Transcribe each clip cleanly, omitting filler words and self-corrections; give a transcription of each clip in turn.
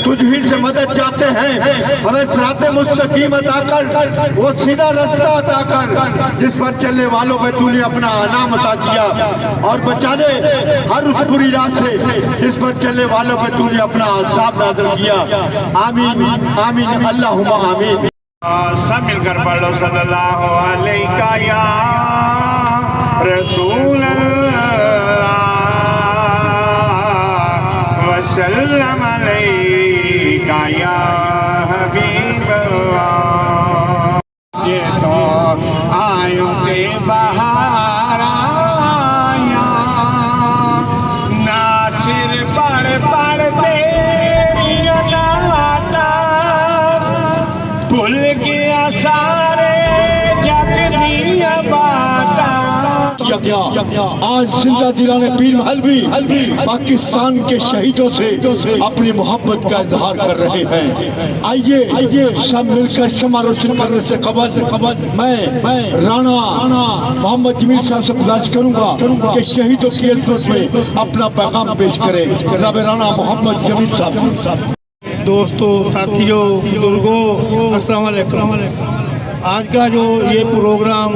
تجھ ہی سے مدد چاہتے ہیں، ہمیں صراط مستقیم عطا کر، وہ سیدھا رستہ عطا کر جس پر چلنے والوں پہ تو نے اپنا انعام عطا کیا، اور بچا دے ہر اس بری راہ سے جس پر چلنے والوں پہ تو نے اپنا عذاب نازل کیا۔ آمین آمین اللہم آمین۔ سب مل کر پڑھ لو صلی اللہ علیہ یا رسول اللہ وسلم علیہ یا حبیب اللہ۔ یہ تو آیوں کے بہار آیا، ناصر پڑھ پڑھ تیری عطا، بھول گیا سارے جگ دیا باتا۔ آج زندہ دلانے پیر محل بھی پاکستان کے شہیدوں سے اپنی محبت کا اظہار کر رہے ہیں۔ آئیے سب مل کر شمع روشن کرنے سے قبل میں رانا محمد جمیل صاحب سے گزارش کروں گا کہ شہیدوں کی عزت میں اپنا پیغام پیش کرے۔ جناب رانا محمد جمیل صاحب۔ دوستو، ساتھیوں، بزرگوں، السلام علیکم۔ آج کا جو یہ پروگرام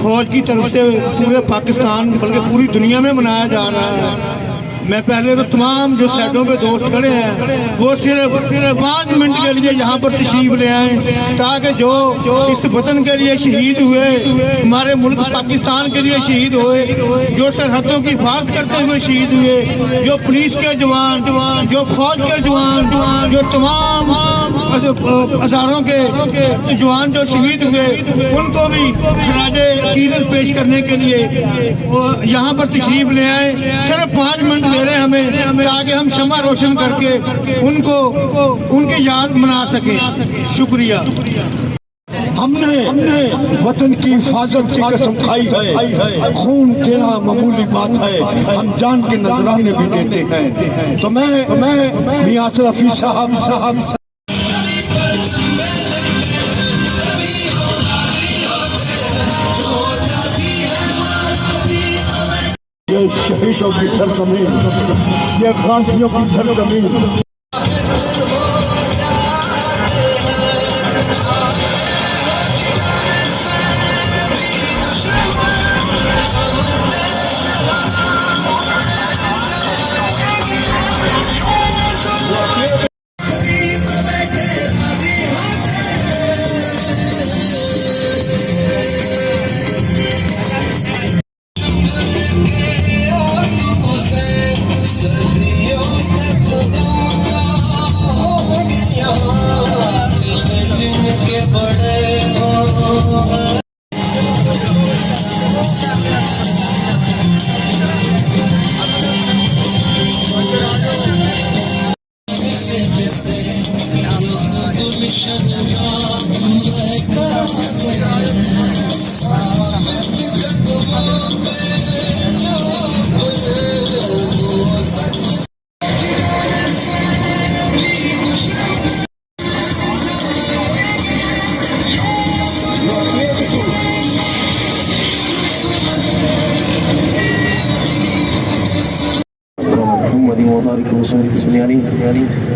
فوج کی طرف سے پورے پاکستان بلکہ پوری دنیا میں منایا جا رہا ہے، میں پہلے تو تمام جو سائڈوں پہ دوست کھڑے ہیں وہ صرف 5 منٹ کے لیے یہاں پر تشریف لے آئیں، تاکہ جو اس وطن کے لیے شہید ہوئے، ہمارے ملک پاکستان کے لیے شہید ہوئے، جو سرحدوں کی حفاظت کرتے ہوئے شہید ہوئے، جو پولیس کے جوان، جو فوج کے جوان، جو تمام اداروں کے جوان جو شہید ہوئے، ان کو بھی خراج عقیدت پیش کرنے کے لیے یہاں پر تشریف لے آئیں۔ صرف 5 منٹ لے رہے ہمیں تاکہ ہم شمع روشن کر کے ان کی یاد منا سکیں۔ شکریہ۔ ہم نے وطن کی حفاظت کی قسم کھائی ہے، خون دینا معمولی بات ہے، ہم جان کے نذرانے بھی دیتے ہیں۔ تو میں میاں اشرفی صاحب یہ شہیدوں کی سرزمین، یہ غازیوں کی سرزمین،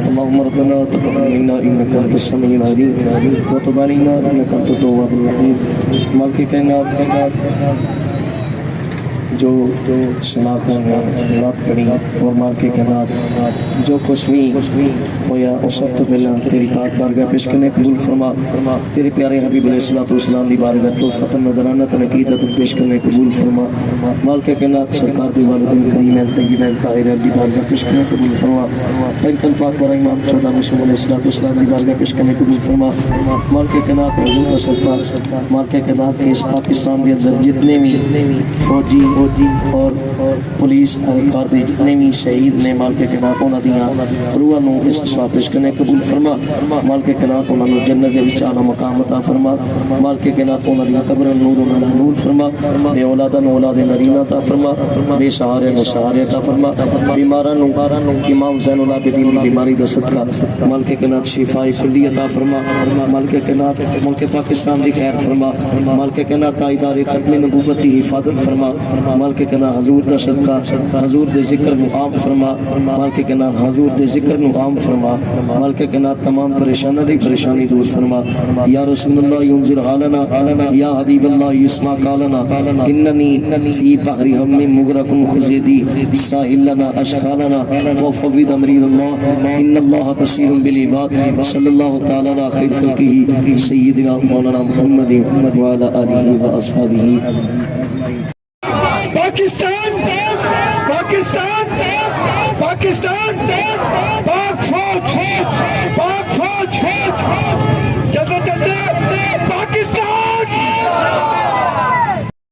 اللهم ربنا تقبل منا انك انت السميع العليم وتب علينا انك انت التواب الرحيم۔ مالک کائنات جو سناخوں نے رات پڑی اور مالک کائنات جو کچھ بھی ہویا اس سب تو پہلا تیری پاک بارگاہ پیش کرنے قبول فرما، تیرے پیارے حبیب علیہ السلام دی بارگاہ تو فتح نظرانہ تنقیدت پیش کرنے قبول فرما۔ مالک کائنات سرکار دی والدین کریمین طیبین طاہرین دی بارگاہ پیش کرنے قبول فرما، پینتن پاک برائے امام 14 مسلم علیہ السلام دی بارگاہ پیش کرنے قبول فرما۔ مالک کائنات حضور کا صدقہ، مالک کائنات اس پاکستان کے اندر جتنے بھی فوجی فوجی اور پولیس اہلکار دے جتنے بھی شہید نے مالک جناب انہاں دیاں روحاں نو اس واپس کرنے قبول فرما مالک جناب انہاں نو جنت دے وچ اعلی مقام عطا فرما مالک جناب انہاں دیاں قبر نور علی نور فرما بے اولاد نو اولاد نرینہ عطا فرما بے سہارے نو سہارے عطا فرما بیماراں نو امام زین العابدین دی بیماری دا صدقہ مالک جناب شفاء کلی عطا فرما مالک جناب ملک پاکستان دی خیر فرما مالک جناب تائیدار ختم نبوت دی حفاظت فرما مالک جناب حضور دا صدقہ حضور دے ذکر نو عام فرما مالک جناب حضور دے ذکر نو عام فرما مالک جناب تمام پریشانہ دی پریشانی دور فرما یا رسول اللہ ينزل عالنا یا حبیب اللہ یسمع قالنا اننی فی بحر ہم مغرق خزیدی ساحل لنا اشکالنا وفوض امری اللہ ان اللہ بصیر بالعباد صلی اللہ تعالی علی خیر خلقہ سیدنا مولانا محمد وعلی آلہ و اصحابہ. پاکستان